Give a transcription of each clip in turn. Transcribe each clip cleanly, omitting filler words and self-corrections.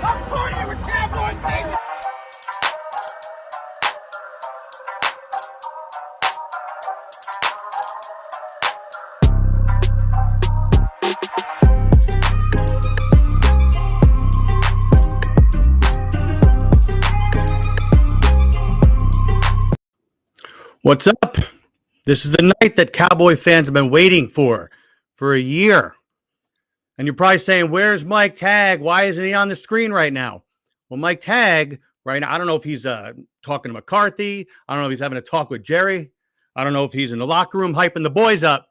I'm partying with Cowboys, baby. What's up? This is the night that Cowboy fans have been waiting for a year. And you're probably saying, where's Mike Tagg? Why isn't he on the screen right now? Well, Mike Tagg, right now, I don't know if he's talking to McCarthy. I don't know if he's having a talk with Jerry. I don't know if he's in the locker room hyping the boys up.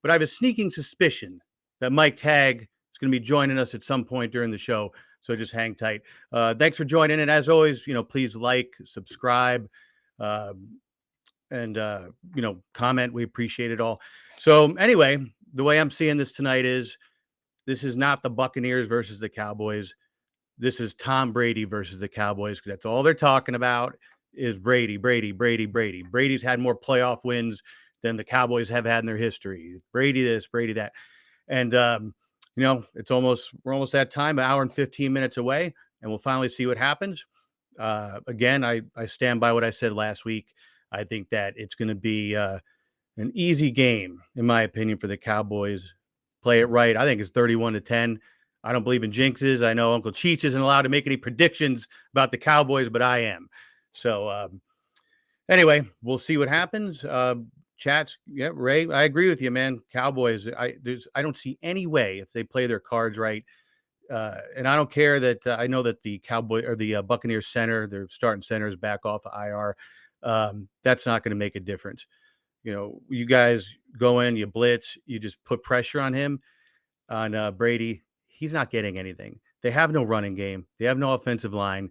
But I have a sneaking suspicion that Mike Tagg is going to be joining us at some point during the show. So just hang tight. Thanks for joining. And as always, please like, subscribe, and comment. We appreciate it all. So anyway, the way I'm seeing this tonight is this is not the Buccaneers versus the Cowboys. This is Tom Brady versus the Cowboys, because that's all they're talking about is Brady. Brady's had more playoff wins than the Cowboys have had in their history. Brady this, Brady that. And we're almost that time, an hour and 15 minutes away, and we'll finally see what happens. Again, I stand by what I said last week. I think that it's going to be an easy game, in my opinion, for the Cowboys. Play it right. I think it's 31-10. I don't believe in jinxes. I know Uncle Cheech isn't allowed to make any predictions about the Cowboys, but I am. So anyway, we'll see what happens. Chats, yeah, Ray, I agree with you, man. Cowboys, I don't see any way if they play their cards right. And I don't care that I know that the Buccaneers center, their starting center, is back off of IR. That's not going to make a difference. You guys go in, you blitz, you just put pressure on him, on Brady. He's not getting anything. They have no running game. They have no offensive line,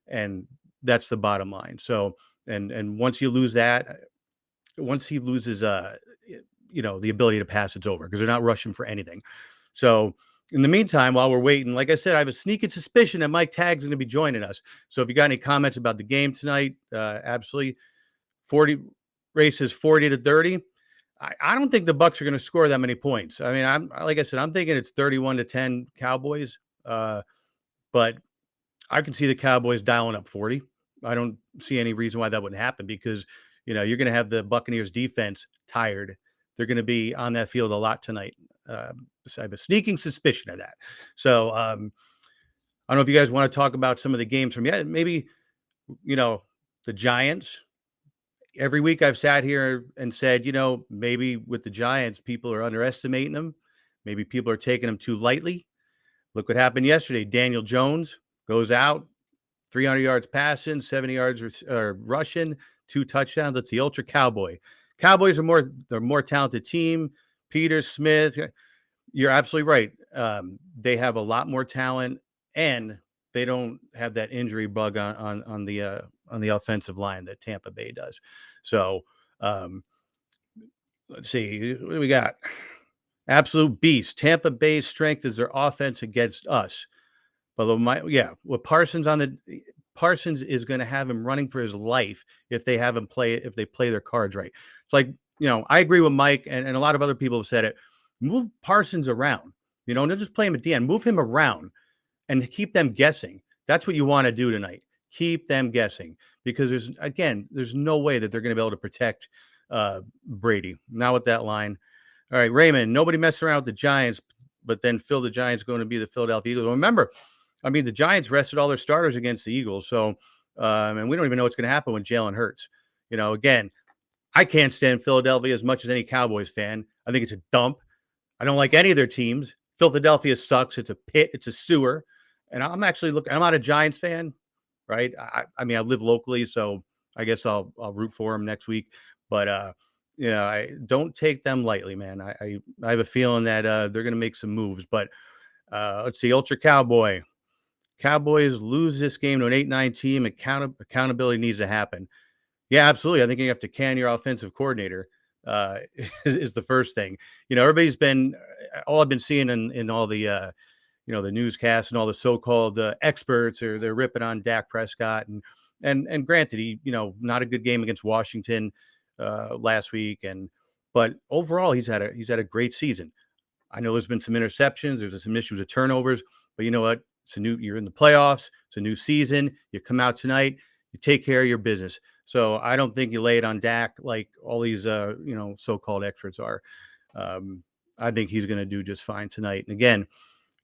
and that's the bottom line. So, and once you lose that, once he loses, the ability to pass, it's over, because they're not rushing for anything. So, in the meantime, while we're waiting, like I said, I have a sneaking suspicion that Mike Tagg's going to be joining us. So if you got any comments about the game tonight, absolutely. 40 races 40-30. I don't think the Bucs are going to score that many points. I mean, I'm thinking it's 31-10 Cowboys. But I can see the Cowboys dialing up 40. I don't see any reason why that wouldn't happen, because you're going to have the Buccaneers defense tired. They're going to be on that field a lot tonight. So I have a sneaking suspicion of that. So I don't know if you guys want to talk about some of the games from maybe the Giants. Every week I've sat here and said, maybe with the Giants, people are underestimating them. Maybe people are taking them too lightly. Look what happened yesterday. Daniel Jones goes out, 300 yards passing, 70 yards rushing, 2 touchdowns. That's the ultra Cowboy. Cowboys are they're a more talented team. Peter Smith, you're absolutely right. They have a lot more talent, and they don't have that injury bug on the offensive line that Tampa Bay does. So let's see, what do we got? Absolute beast. Tampa Bay's strength is their offense against us. But with Parsons Parsons is going to have him running for his life if they play their cards right. It's like, I agree with Mike, and a lot of other people have said it. Move Parsons around. Don't just play him at the end. Move him around and keep them guessing. That's what you want to do tonight. Keep them guessing, because there's no way that they're going to be able to protect Brady. Now with that line. All right, Raymond, nobody messed around with the Giants, but then Phil, the Giants going to be the Philadelphia Eagles. Remember, the Giants rested all their starters against the Eagles. So, and we don't even know what's going to happen when Jalen hurts. Again, I can't stand Philadelphia as much as any Cowboys fan. I think it's a dump. I don't like any of their teams. Philadelphia sucks. It's a pit. It's a sewer. And I'm not a Giants fan, right? I live locally, so I guess I'll root for them next week. But, I don't take them lightly, man. I have a feeling that they're going to make some moves. But let's see, Ultra Cowboy. Cowboys lose this game to an 8-9 team. Accountability needs to happen. Yeah, absolutely. I think you have to can your offensive coordinator is the first thing. Everybody's been – all I've been seeing in all the the newscasts and all the so-called experts, or they're ripping on Dak Prescott. And granted, he, not a good game against Washington last week. But overall, he's had a great season. I know there's been some interceptions. There's some issues with turnovers. But you know what? You're in the playoffs. It's a new season. You come out tonight, you take care of your business. So I don't think you lay it on Dak like all these, so-called experts are. I think he's going to do just fine tonight. And again,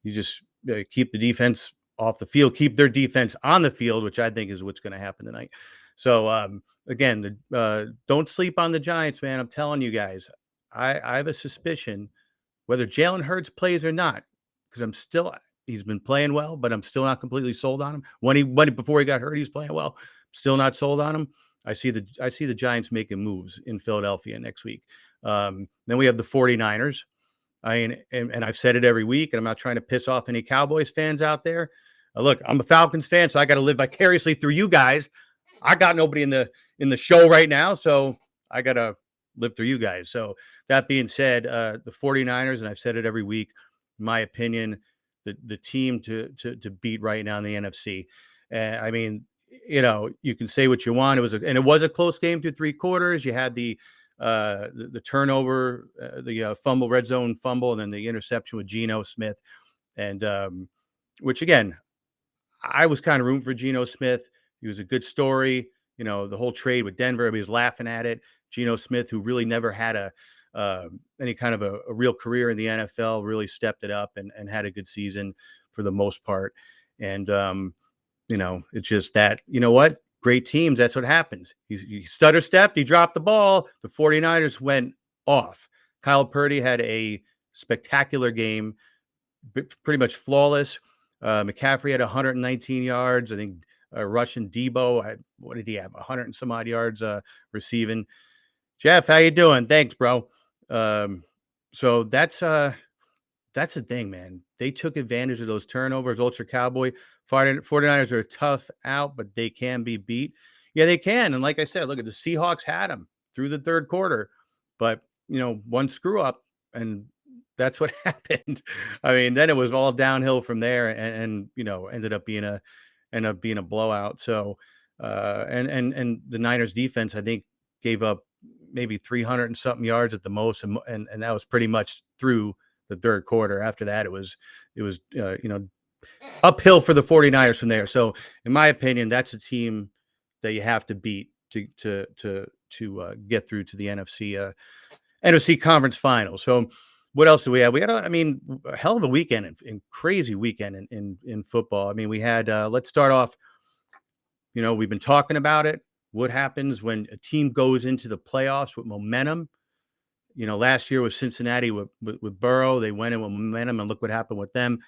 you just keep the defense off the field, keep their defense on the field, which I think is what's going to happen tonight. So again, don't sleep on the Giants, man. I'm telling you guys, I have a suspicion whether Jalen Hurts plays or not, because he's been playing well, but I'm still not completely sold on him. Before he got hurt, he was playing well. Still not sold on him. I see the Giants making moves in Philadelphia next week. Then we have the 49ers. And I've said it every week, and I'm not trying to piss off any Cowboys fans out there. Look, I'm a Falcons fan, so I got to live vicariously through you guys. I got nobody in the show right now, so I got to live through you guys. So that being said, the 49ers, and I've said it every week, in my opinion, the team to beat right now in the NFC. I mean, you can say what you want. It was a close game through three quarters. You had the turnover, the fumble, red zone fumble, and then the interception with Geno Smith, and which again, I was kind of rooting for Geno Smith. He was a good story. The whole trade with Denver, everybody was laughing at it. Geno Smith, who really never had any kind of a real career in the NFL, really stepped it up and had a good season for the most part. And it's just that, what? Great teams, that's what happens. He stutter stepped, he dropped the ball. The 49ers went off. Kyle Purdy had a spectacular game, pretty much flawless. McCaffrey had 119 yards. I think Russian Debo, what did he have? 100 and some odd yards receiving. Jeff, how you doing? Thanks, bro. So that's the thing, man. They took advantage of those turnovers. Ultra Cowboy 49ers are a tough out, but they can be beat. Yeah, they can. And like I said, look at the Seahawks had them through the third quarter, but one screw up, and that's what happened. I mean, then it was all downhill from there, and ended up being a blowout. So, and the Niners defense, I think, gave up maybe 300 and something yards at the most, and that was pretty much through the third quarter. After that, it was uphill for the 49ers from there. So in my opinion, that's a team that you have to beat to get through to the NFC conference final. So what else do we have? We had a hell of a weekend and crazy weekend in football. I mean, we had let's start off, we've been talking about it. What happens when a team goes into the playoffs with momentum? Last year with Cincinnati with Burrow, they went in with momentum, and look what happened with them.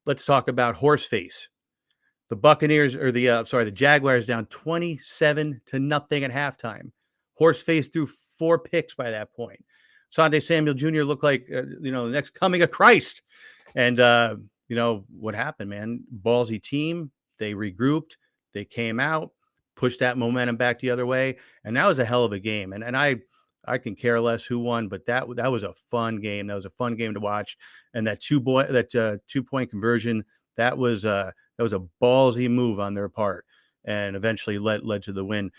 Let's talk about horseface. The Buccaneers, or the Jaguars, down 27-0 at halftime. Horseface threw 4 picks by that point. Asante Samuel Jr. looked like the next coming of Christ. And what happened, man? Ballsy team. They regrouped. They came out, pushed that momentum back the other way, and that was a hell of a game. And I can care less who won, but that was a fun game. That was a fun game to watch. And that 2-point conversion, that was a ballsy move on their part, and eventually led to the win.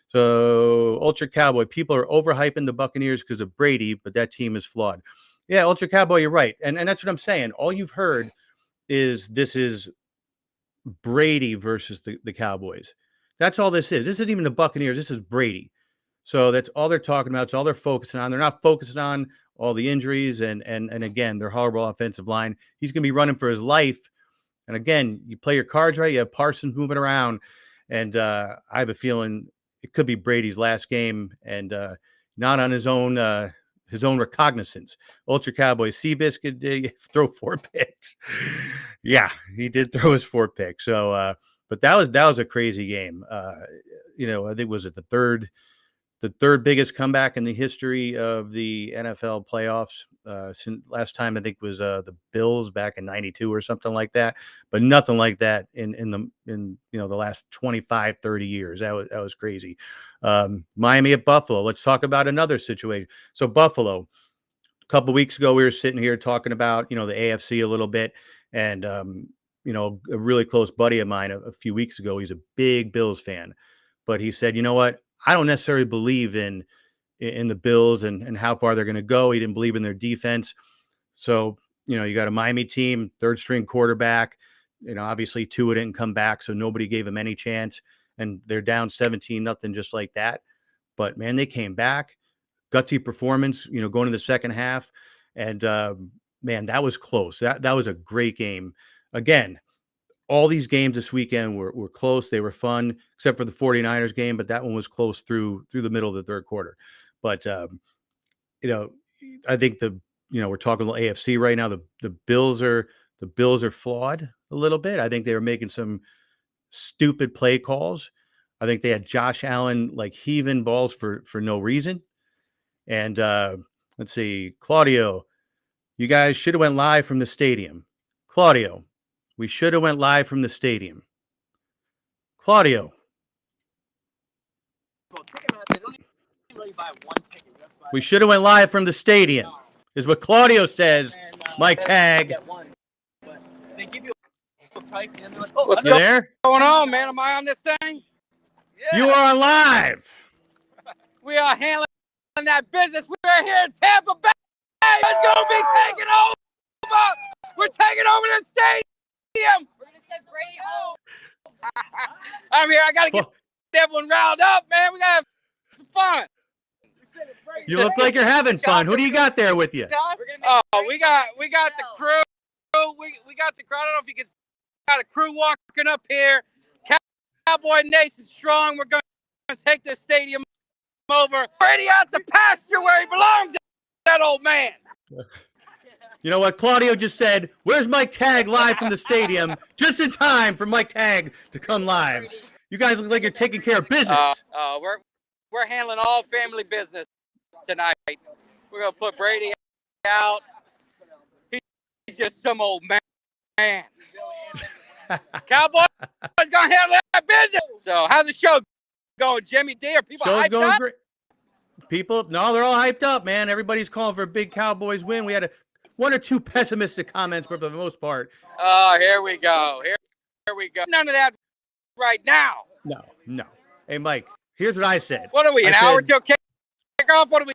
So Ultra Cowboy, people are overhyping the Buccaneers because of Brady, but that team is flawed. Yeah, Ultra Cowboy, you're right. And that's what I'm saying. All you've heard is this is Brady versus the Cowboys. That's all this is. This isn't even the Buccaneers. This is Brady. So that's all they're talking about. It's all they're focusing on. They're not focusing on all the injuries and again, their horrible offensive line. He's going to be running for his life. And again, you play your cards right. You have Parsons moving around. And I have a feeling it could be Brady's last game, and not on his own recognizance. Ultra Cowboy Seabiscuit did throw 4 picks. Yeah, he did throw his 4 picks. So, but that was a crazy game. I think was it the third biggest comeback in the history of the NFL playoffs. Since last time I think was the Bills back in '92 or something like that, but nothing like that in the last 25, 30 years. That was crazy. Miami at Buffalo. Let's talk about another situation. So Buffalo, a couple of weeks ago, we were sitting here talking about the AFC a little bit, and a really close buddy of mine a few weeks ago, he's a big Bills fan, but he said, you know what? I don't necessarily believe in the Bills and how far they're going to go. He didn't believe in their defense. So you got a Miami team, third string quarterback. Obviously Tua didn't come back, so nobody gave him any chance. And they're down 17-0 just like that. But man, they came back. Gutsy performance, going to the second half. And man, that was close. That was a great game. Again, all these games this weekend were close. They were fun, except for the 49ers game, but that one was close through the middle of the third quarter. But I think we're talking about AFC right now. The Bills are flawed a little bit. I think they were making some stupid play calls. I think they had Josh Allen like heaving balls for no reason. And let's see, Claudio, you guys should have went live from the stadium. Claudio, we should have went live from the stadium. Claudio. We should have went live from the stadium, is what Claudio says. Mike Tag. What's you there? going on, man? Am I on this thing? Yeah. You are on live. We are handling that business. We're here in Tampa Bay. It's going to be taking over. We're taking over the stadium. We're going to send Brady home. I'm here. I got to get everyone riled up, man. We got to have some fun. You look like you're having fun. Who do you got there with you? Oh, we got the crew. We got the crowd. I don't know if you can see. Got a crew walking up here. Cowboy Nation strong. We're going to take this stadium over. Brady out the pasture where he belongs. That old man. You know what? Claudio just said, "Where's Mike Tag live from the stadium?" Just in time for Mike Tag to come live. You guys look like you're taking care of business. We're handling all family business tonight. We're gonna put Brady out. He's just some old man. Cowboys gonna handle that business. So how's the show going, Jimmy D? Are people Show's hyped going up? Great. No, they're all hyped up, man. Everybody's calling for a big Cowboys win. We had one or two pessimistic comments, but for the most part. Oh, here we go. Here we go. None of that right now. No. Hey, Mike, here's what I said. What are we, an hour till kickoff? What are we?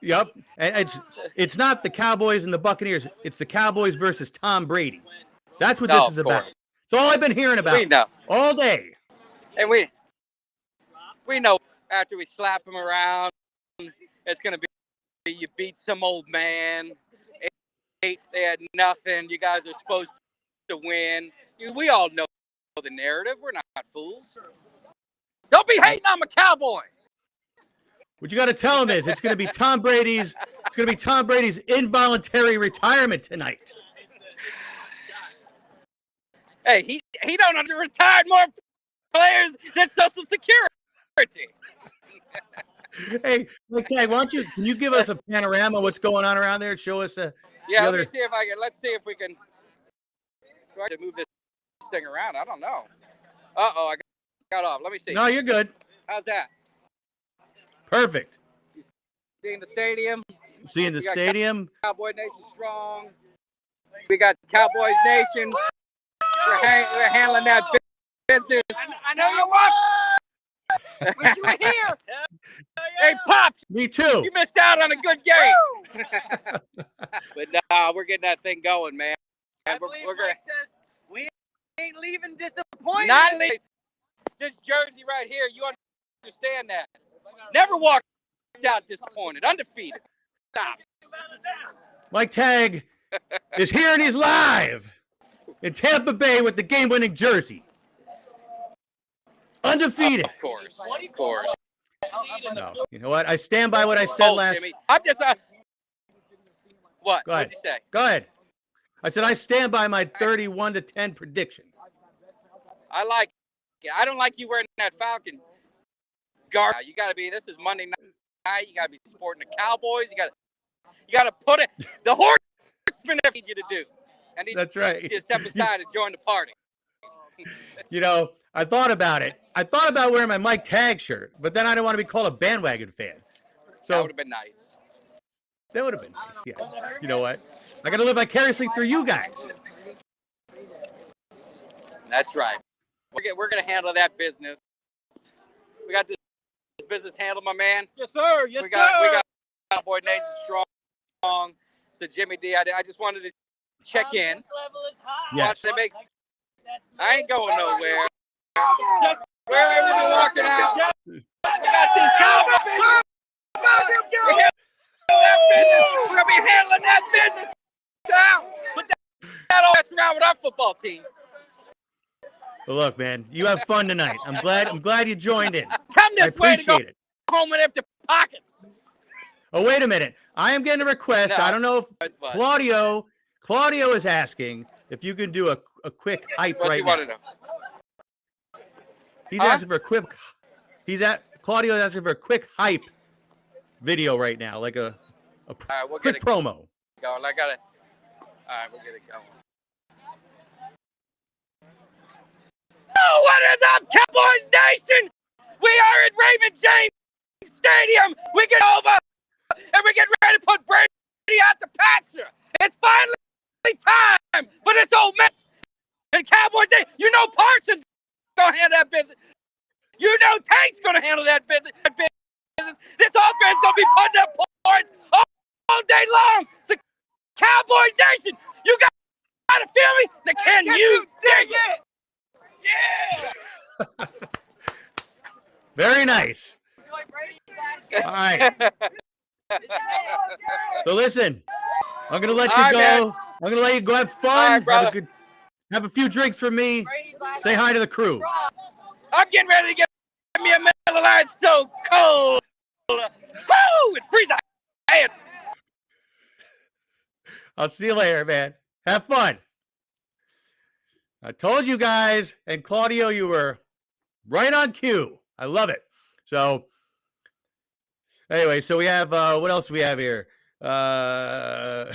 Yep. And it's not the Cowboys and the Buccaneers. It's the Cowboys versus Tom Brady. That's what this is about. It's all I've been hearing about. We know. All day. And we know after we slap him around, it's going to be you beat some old man. They had nothing. You guys are supposed to win. We all know the narrative. We're not fools. Don't be hating on the Cowboys. What you got to tell him is it's going to be Tom Brady's involuntary retirement tonight. Hey, he don't have to retire more players than Social Security. Hey, Mike Tag, can you give us a panorama of what's going on around there? Show us let's see if we can try to move this thing around. I don't know. I got off. Let me see. No, you're good. How's that? Perfect. You seeing the stadium? Seeing the stadium. Cowboy Nation strong. We got Cowboys Nation. We're handling that business. I know you watch. Wish you were here. Hey, Pops. Me too. You missed out on a good game. But no, we're getting that thing going, man. I believe Mike says we ain't leaving disappointed. Not leaving. This jersey right here, you understand that. Never walked out disappointed. Undefeated. Stop. Mike Tag is here and he's live in Tampa Bay with the game-winning jersey. Undefeated. Of course. No. You know what? I stand by what I said last. Jimmy. I'm just. What? Go ahead. What'd you say? Go ahead. I said I stand by my 31-10 prediction. I like it. I don't like you wearing that Falcon garb. You got to be. This is Monday night. You got to be supporting the Cowboys. You got to put it. The horsemen need you to do. And that's right. Just step aside and join the party. I thought about it. I thought about wearing my Mike Tag shirt, but then I didn't want to be called a bandwagon fan. So that would have been nice. That would have been nice. Yeah. You know what? I got to live vicariously through you guys. That's right. We're going to handle that business. We got this business handled, my man. Yes, sir. Yes, we got Cowboy Nation strong. So Jimmy D, I just wanted to check in. Level is high. Yes. I ain't going nowhere. Wherever we're walking out, we got these Cowboys. We're gonna be handling that business down. But that all mess around with our football team. Well, look, man, you have fun tonight. I'm glad you joined in. Come I this way to go appreciate it. home with empty pockets. Oh, wait a minute. I am getting a request. No, I don't know if it's fine. Claudio is asking if you can do a quick hype What's right he now. want to know? He's Huh? asking for a quick. Claudio is asking for a quick hype video right now, like a All right, we'll quick get it promo. going. I got it. All right, we'll get it going. Oh, what is up, Cowboys Nation? We are at Raymond James Stadium. We get over and we get ready to put Brady out the pasture. It's finally time for this old man. And Cowboys Nation, you know Parsons gonna handle that business. You know Tank's gonna handle that business. This offense gonna be putting up points all day long. So Cowboys Nation, you gotta feel me? Now can you dig it? Yeah. Very nice. All right. So listen, I'm gonna let you All right, go. man. I'm gonna let you go have fun. All right, brother. Have a few drinks for me. Say hi to the crew. I'm getting ready to get me a Miller Lite. It's so cold. Woo! It freezes. Hey, I'll see you later, man. Have fun. I told you guys, and Claudio, you were right on cue. I love it. So, anyway, so we have, what else do we have here? I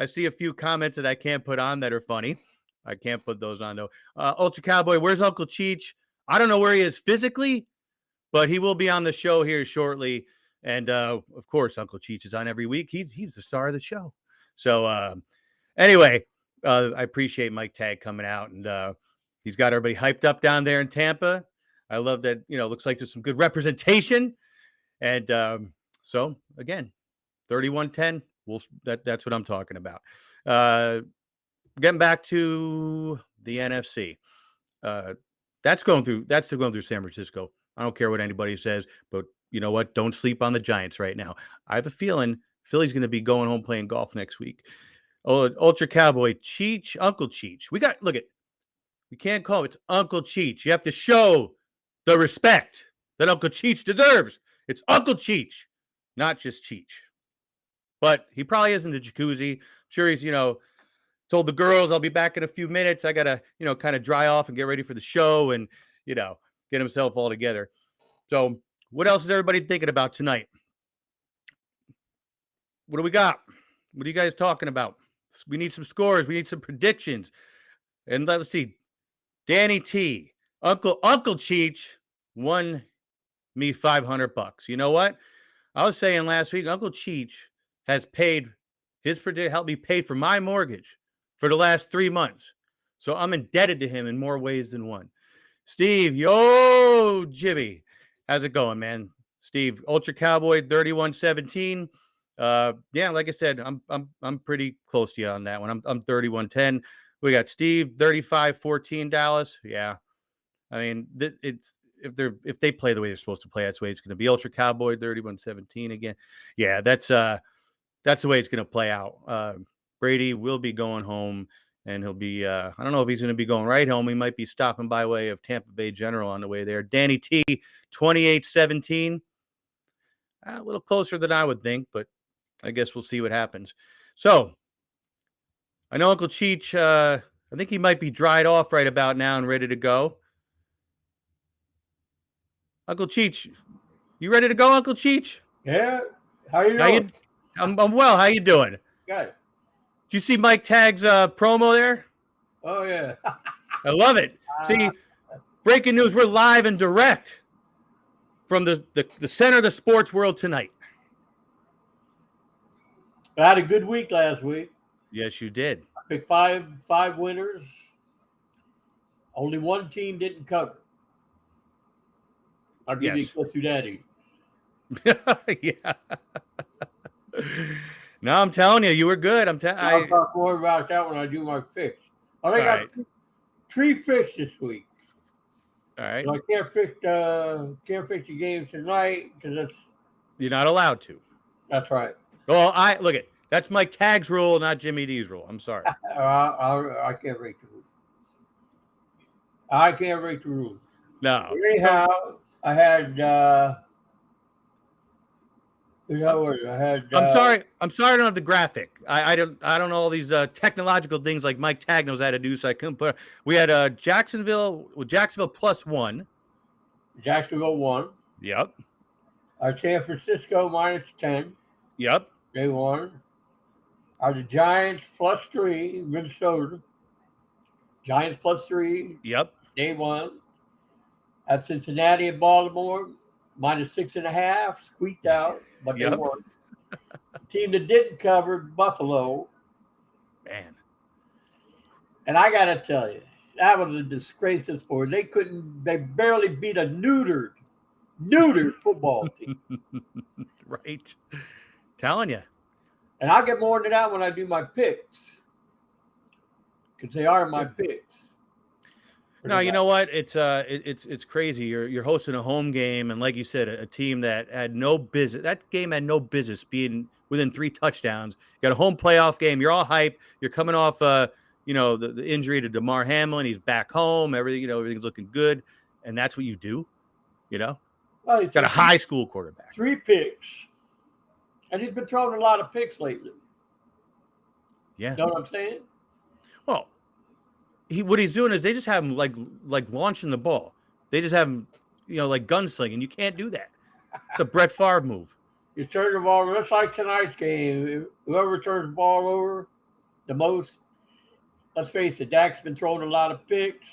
see a few comments that I can't put on that are funny. I can't put those on, though. Ultra Cowboy, where's Uncle Cheech? I don't know where he is physically, but he will be on the show here shortly. And, of course, Uncle Cheech is on every week. He's the star of the show. So, anyway, I appreciate Mike Tag coming out, and he's got everybody hyped up down there in Tampa. I love that, looks like there's some good representation. And so, again, 31-10, that's what I'm talking about. Getting back to the NFC. That's still going through San Francisco. I don't care what anybody says, but you know what? Don't sleep on the Giants right now. I have a feeling Philly's going to be going home playing golf next week. Oh, Ultra Cowboy, Cheech, Uncle Cheech. We can't call it Uncle Cheech. You have to show the respect that Uncle Cheech deserves. It's Uncle Cheech, not just Cheech. But he probably is in the jacuzzi. I'm sure he's, told the girls I'll be back in a few minutes. I got to, kind of dry off and get ready for the show and, get himself all together. So what else is everybody thinking about tonight? What do we got? What are you guys talking about? We need some scores. We need some predictions. And let's see. Danny T. Uncle Cheech won me $500. You know what? I was saying last week, Uncle Cheech has helped me pay for my mortgage for the last 3 months. So I'm indebted to him in more ways than one. Steve, yo, Jimmy. How's it going, man? Steve, Ultra Cowboy 31-17. Yeah, like I said, I'm pretty close to you on that one. I'm 31-10. We got Steve 35-14 Dallas. Yeah. I mean, it's if they play the way they're supposed to play, that's the way it's going to be. Ultra Cowboy 31-17 again. Yeah, that's the way it's going to play out. Brady will be going home, and he'll be I don't know if he's going to be going right home. He might be stopping by way of Tampa Bay General on the way there. Danny T 28-17. A little closer than I would think, but I guess we'll see what happens. So I know Uncle Cheech, I think he might be dried off right about now and ready to go. Uncle Cheech, you ready to go, Uncle Cheech? Yeah. How you doing? I'm well. How you doing? Good. Did you see Mike Tag's promo there? Oh, yeah. I love it. See, breaking news. We're live and direct from the center of the sports world tonight. I had a good week last week. Yes, you did. I picked five winners. Only one team didn't cover. I'll give you a clip to that. Yeah. No, I'm telling you, you were good. I'll talk more about that when I do my picks. I think All I right. got 3 picks this week. All right. So I can't pick the games tonight because You're not allowed to. that's right. Well, look at that's Mike Tagg's rule, not Jimmy D's rule. I'm sorry. I can't break the rules. I can't break the rules. No. Anyhow, I had I had. I'm sorry. I'm sorry I don't have the graphic. I don't know all these technological things like Mike Tagg knows how to do, so I couldn't put. We had Jacksonville +1. Jacksonville won. Yep. San Francisco -10. Yep. They won. The Giants +3. Minnesota. Giants +3. Yep. They won. At Cincinnati and Baltimore -6.5. Squeaked out, but they Yep. won. The team that didn't cover, Buffalo. Man. And I got to tell you, that was a disgrace to sport. They barely beat a neutered football team. Right. Telling you. And I'll get more into that when I do my picks. Because they are my picks. No, you know what? It's crazy. You're hosting a home game, and like you said, a team that had no business. That game had no business being within 3 touchdowns. You got a home playoff game. You're all hyped. You're coming off, the injury to DeMar Hamlin. He's back home. Everything's looking good, and that's what you do. Well, Got a high school quarterback. 3 picks, and he's been throwing a lot of picks lately. Yeah. You know what I'm saying? Well, what he's doing is they just have him like launching the ball. They just have him, like gunslinging. You can't do that. It's a Brett Favre move. You turn the ball, just like tonight's game. Whoever turns the ball over the most, let's face it, Dak's been throwing a lot of picks.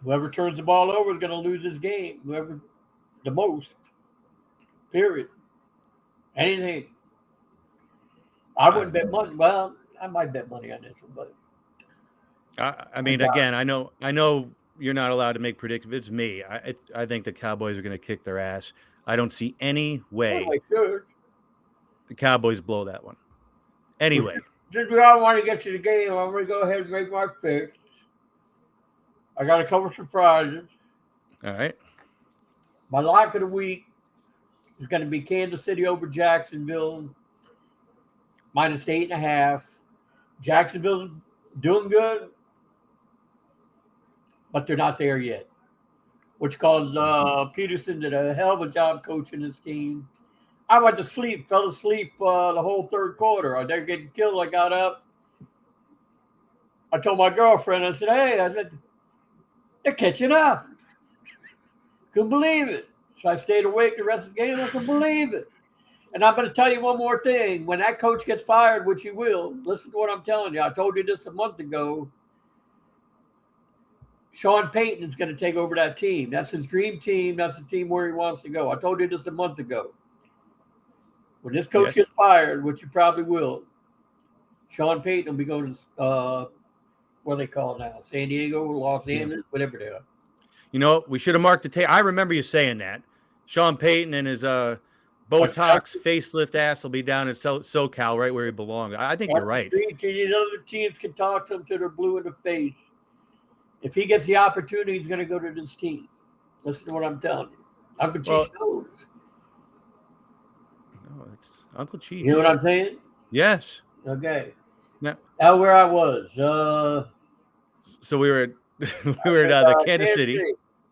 Whoever turns the ball over is going to lose this game. Whoever the most, period. Anything. I wouldn't bet money. Well, I might bet money on this one, but. I mean, again, I know you're not allowed to make predictions. It's me. I think the Cowboys are going to kick their ass. I don't see any way the Cowboys blow that one. Anyway. Since we all want to get to the game, I'm going to go ahead and make my picks. I got a couple surprises. All right. My lock of the week is going to be Kansas City over Jacksonville, -8.5. Jacksonville's doing good, but they're not there yet. Which caused Peterson did a hell of a job coaching this team. I went to sleep, fell asleep the whole third quarter. They're getting killed. I got up. I told my girlfriend, I said, they're catching up. Couldn't believe it. So I stayed awake the rest of the game. I couldn't believe it. And I'm going to tell you one more thing. When that coach gets fired, which he will, listen to what I'm telling you. I told you this a month ago. Sean Payton is going to take over that team. That's his dream team. That's the team where he wants to go. I told you this a month ago. When this coach gets fired, which you probably will, Sean Payton will be going to, what do they call it now? San Diego, Los Angeles, whatever they are. We should have marked the tape. I remember you saying that. Sean Payton and his Botox facelift ass will be down in SoCal, right where he belongs. I think you're right. Other teams can talk to him till they're blue in the face. If he gets the opportunity, he's going to go to this team. Listen to what I'm telling you. Uncle Chief knows. No, it's Uncle Chief. You know what I'm saying? Yes. Okay. Yeah. Now where I was. So we were at the Kansas City.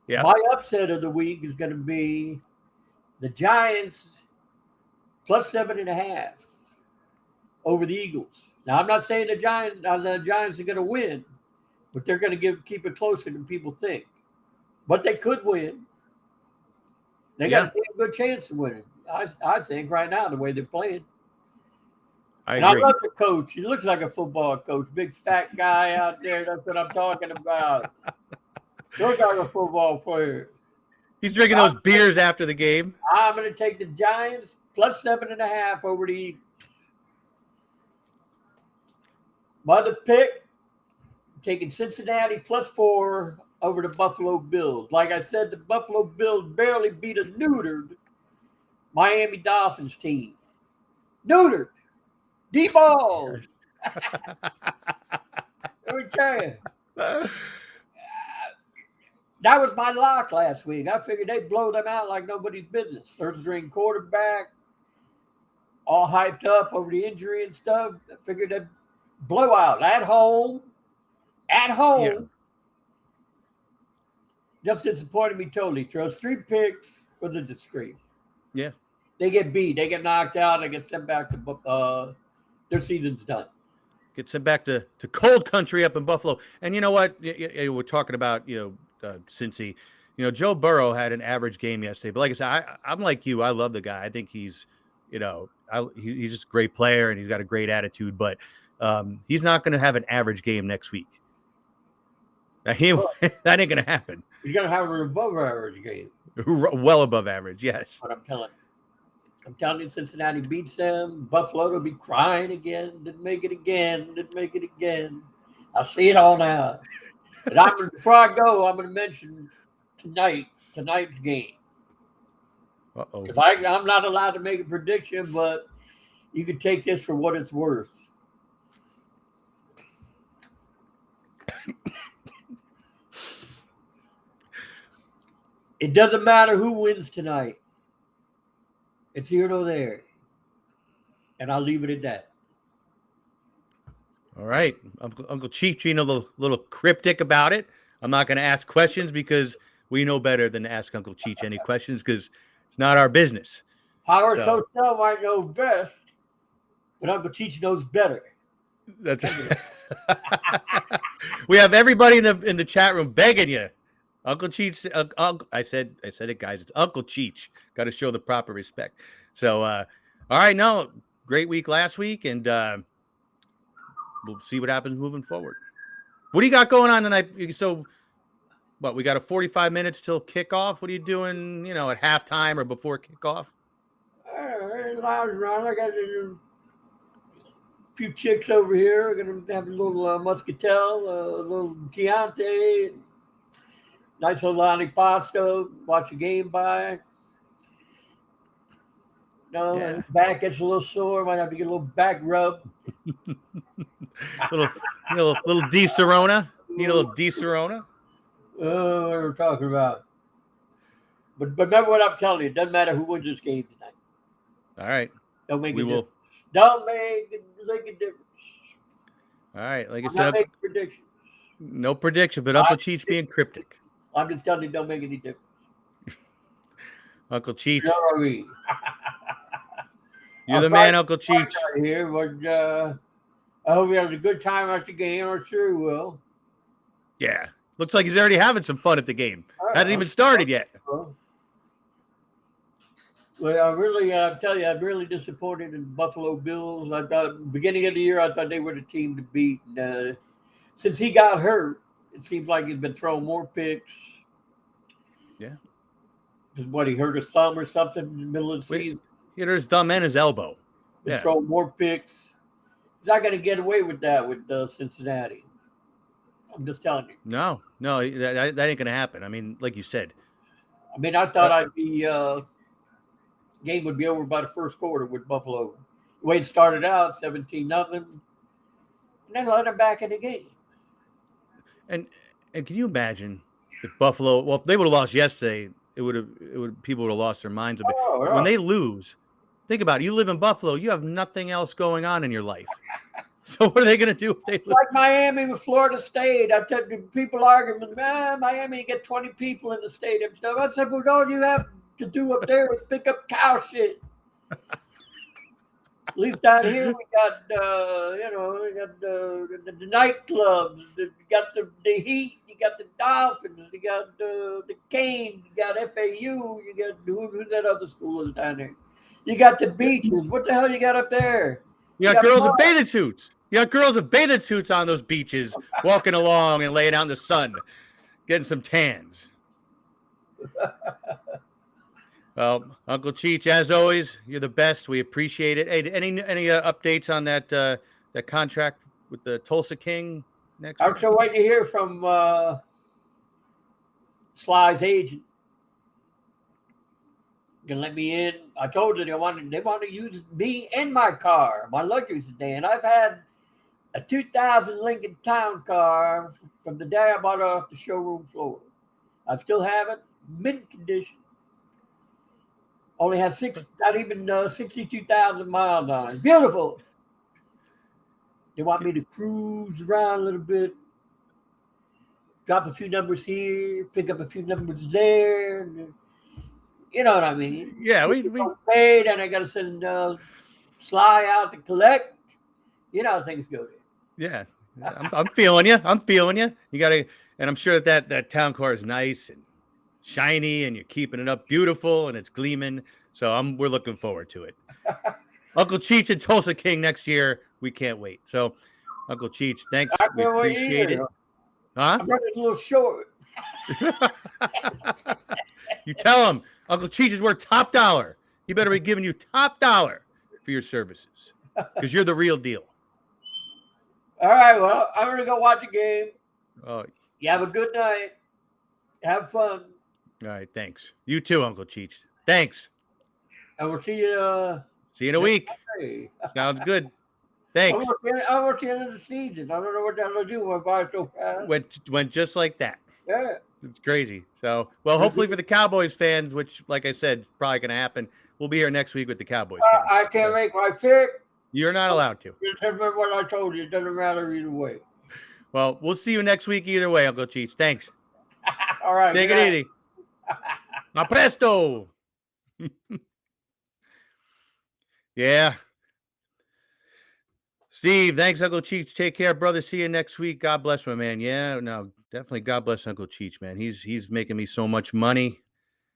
Yeah. My upset of the week is going to be the Giants +7.5 over the Eagles. Now I'm not saying the Giants are going to win, but they're going to keep it closer than people think. But they could win. They got a damn good chance of winning. I think right now the way they're playing. I love the coach. He looks like a football coach. Big fat guy out there. That's what I'm talking about. Looks like a football player. He's drinking those beers after the game. I'm going to take the Giants +7.5 over the Eagles. My other pick, taking Cincinnati +4 over the Buffalo Bills. Like I said, the Buffalo Bills barely beat a neutered Miami Dolphins team. Neutered. Default. Let me tell you. That was my lock last week. I figured they'd blow them out like nobody's business. Third string quarterback, all hyped up over the injury and stuff. I figured they'd blow out at home. At home. Yeah. Just disappointed me totally. Throws 3 picks with a disgrace. Yeah. They get beat. They get knocked out. They get sent back to their season's done. Get sent back to cold country up in Buffalo. And you know what? We're talking about, Cincy. Joe Burrow had an average game yesterday. But like I said, I'm like you. I love the guy. I think he's, he's just a great player and he's got a great attitude. But he's not going to have an average game next week. That ain't going to happen. He's going to have an above average game. Well above average, yes. But I'm telling you, Cincinnati beats them. Buffalo will be crying again. Didn't make it again. I see it all now. And before I go, I'm going to mention tonight's game. Uh-oh. Because I'm not allowed to make a prediction, but you can take this for what it's worth. It doesn't matter who wins tonight. It's here or there. And I'll leave it at that. All right. Uncle Chief being a little cryptic about it. I'm not going to ask questions because we know better than to ask Uncle Cheech any questions because it's not our business. Howard Hotel might know best, but Uncle Cheech knows better. That's We have everybody in the chat room begging you. Uncle Cheech, I said it, guys. It's Uncle Cheech. Got to show the proper respect. So, all right, no, great week last week, and we'll see what happens moving forward. What do you got going on tonight? So, we got 45 minutes till kickoff. What are you doing, at halftime or before kickoff? Lounge around. I got a few chicks over here. We're going to have a little muscatel, a little Chianti, nice little antipasto, watch a game by. Back gets a little sore. Might have to get a little back rub. little Di Serona. Need a little Di Serona. Oh, what we're talking about. But remember what I'm telling you. It doesn't matter who wins this game tonight. All right. Don't make a difference. Don't make a difference. All right. Like I I'm said, not making predictions. No prediction, but Uncle Cheech being cryptic. I'm just telling you, don't make any difference. Uncle Cheech. Sorry. You're the man, Uncle Cheech. Here, but I hope he has a good time at the game. I'm sure he will. Yeah. Looks like he's already having some fun at the game. Hasn't even started yet. Well, I'm telling you, I'm really disappointed in Buffalo Bills. I thought beginning of the year, I thought they were the team to beat. Since he got hurt, it seems like he's been throwing more picks. Yeah. He hurt his thumb or something in the middle of the season. He hurt his thumb and his elbow. Been throwing more picks. He's not going to get away with that with Cincinnati. I'm just telling you. No, that ain't going to happen. I mean, like you said. I mean, I thought game would be over by the first quarter with Buffalo. The way it started out, 17-0, and then let them back in the game. And can you imagine if Buffalo? Well, if they would have lost yesterday, people would have lost their minds a bit. Yeah. When they lose, think about it. You live in Buffalo. You have nothing else going on in your life. So what are they going to do if they lose? Like Miami with Florida State. I tell people arguing, Miami get 20 people in the stadium stuff. I said, well, all you have to do up there is pick up cow shit. At least down here we got the nightclubs, you got the Heat, you got the Dolphins, you got the Canes, you got FAU, you got who's that other school is down there? You got the beaches. What the hell you got up there? You got girls in bathing suits. You got girls in bathing suits on those beaches, walking along and laying out in the sun, getting some tans. Well, Uncle Cheech, as always, you're the best. We appreciate it. Hey, any updates on that contract with the Tulsa King next? I'm still waiting to hear from Sly's agent. Gonna let me in. I told them they want to use me and my car, my luxury sedan. I've had a 2000 Lincoln Town Car from the day I bought it off the showroom floor. I still have it, mint condition. Only has not even 62,000 miles on it. Beautiful. They want me to cruise around a little bit, drop a few numbers here, pick up a few numbers there. You know what I mean? Yeah, we paid, and I got to send Sly out to collect. You know how things go there. yeah. I'm feeling you. I'm feeling you. You got to, and I'm sure that town car is nice and shiny, and you're keeping it up beautiful, and it's gleaming. So we're looking forward to it. Uncle Cheech and Tulsa King next year. We can't wait. So, Uncle Cheech, thanks. We appreciate it. Huh? I'm running a little short. You tell him Uncle Cheech is worth top dollar. He better be giving you top dollar for your services because you're the real deal. All right. Well, I'm going to go watch a game. Oh, you have a good night. Have fun. All right. Thanks. You too, Uncle Cheech. Thanks. And we'll see you. See you in a week. Sounds good. Thanks. I worked the end of the season. I don't know what the hell to do when I so fast. Went just like that. Yeah. It's crazy. So, well, hopefully for the Cowboys fans, which, like I said, is probably going to happen, we'll be here next week with the Cowboys fans. I can't make my pick. You're not allowed to. Just remember what I told you. It doesn't matter either way. Well, we'll see you next week either way, Uncle Cheech. Thanks. All right. Take it easy. A presto. Yeah. Steve, thanks, Uncle Cheech. Take care, brother. See you next week. God bless my man. Yeah, no, definitely God bless Uncle Cheech, man. He's making me so much money.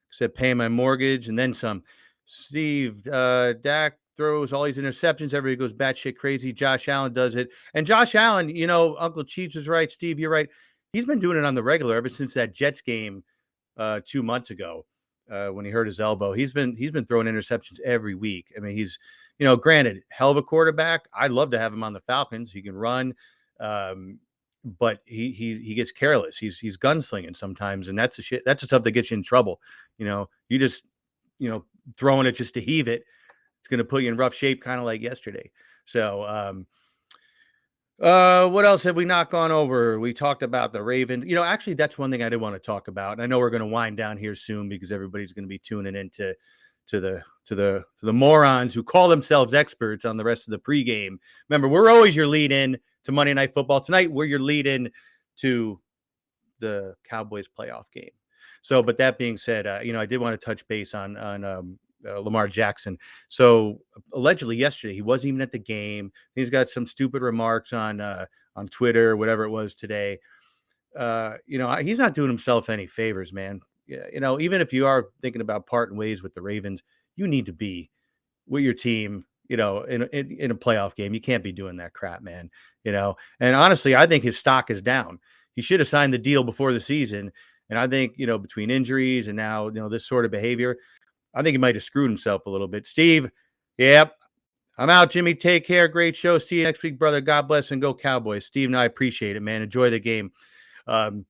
Except paying my mortgage and then some. Steve, Dak throws all these interceptions. Everybody goes batshit crazy. Josh Allen does it. And Josh Allen, Uncle Cheech is right. Steve, you're right. He's been doing it on the regular ever since that Jets game 2 months ago when he hurt his elbow. He's been throwing interceptions every week. I mean, he's, granted, hell of a quarterback. I'd love to have him on the Falcons. He can run, but he gets careless. He's gunslinging sometimes, and that's the shit. That's the stuff that gets you in trouble. You just throwing it just to heave it. It's going to put you in rough shape, kind of like yesterday. So, what else have we not gone over? We talked about the Ravens. Actually, that's one thing I did want to talk about. I know we're going to wind down here soon because everybody's going to be tuning into to the morons who call themselves experts on the rest of the pregame. Remember, we're always your lead in to Monday Night Football. Tonight, we're your lead in to the Cowboys playoff game. So, but that being said, I did want to touch base on Lamar Jackson. So allegedly yesterday, he wasn't even at the game. He's got some stupid remarks on Twitter, whatever it was today. He's not doing himself any favors, man. Even if you are thinking about parting ways with the Ravens, you need to be with your team, in a playoff game. You can't be doing that crap, man. And honestly, I think his stock is down. He should have signed the deal before the season. And I think, between injuries and now, this sort of behavior, I think he might have screwed himself a little bit. Steve, yep. I'm out, Jimmy. Take care. Great show. See you next week, brother. God bless and go Cowboys. Steve and I appreciate it, man. Enjoy the game. So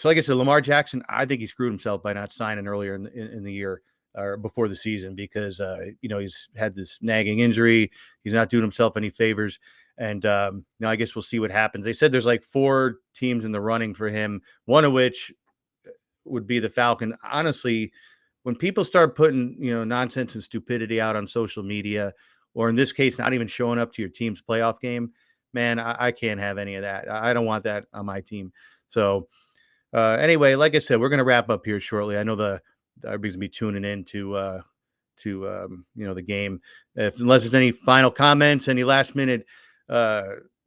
like I said, Lamar Jackson, I think he screwed himself by not signing earlier in the year or before the season because, he's had this nagging injury. He's not doing himself any favors. And I guess we'll see what happens. They said there's like 4 teams in the running for him, one of which would be the Falcon. Honestly, when people start putting, nonsense and stupidity out on social media, or in this case, not even showing up to your team's playoff game, man, I can't have any of that. I don't want that on my team. So anyway, like I said, we're going to wrap up here shortly. I know everybody's going to be tuning in to the game. Unless there's any final comments, any last minute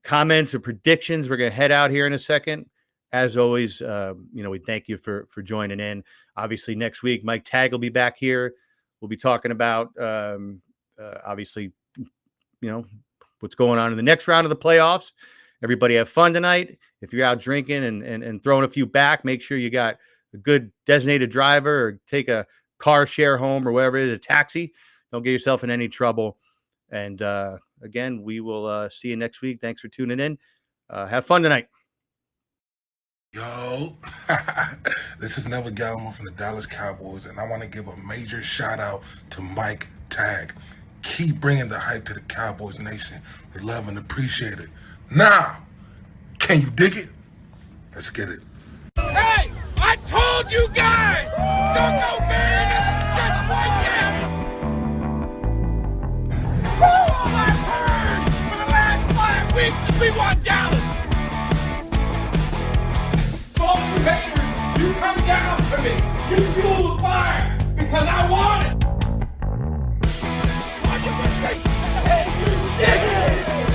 comments or predictions, we're going to head out here in a second. As always, we thank you for joining in. Obviously, next week, Mike Tagg will be back here. We'll be talking about, obviously, what's going on in the next round of the playoffs. Everybody have fun tonight. If you're out drinking and throwing a few back, make sure you got a good designated driver or take a car share home or whatever it is, a taxi. Don't get yourself in any trouble. And again, we will see you next week. Thanks for tuning in. Have fun tonight. Yo, this is Neville Gallimore from the Dallas Cowboys, and I want to give a major shout out to Mike Tag. Keep bringing the hype to the Cowboys Nation. We love and appreciate it. Now, can you dig it? Let's get it. Hey, I told you guys! Don't go Mariners just one game! All I've heard for the last 5 weeks is we want Dallas! So all you haters, you come down to me! You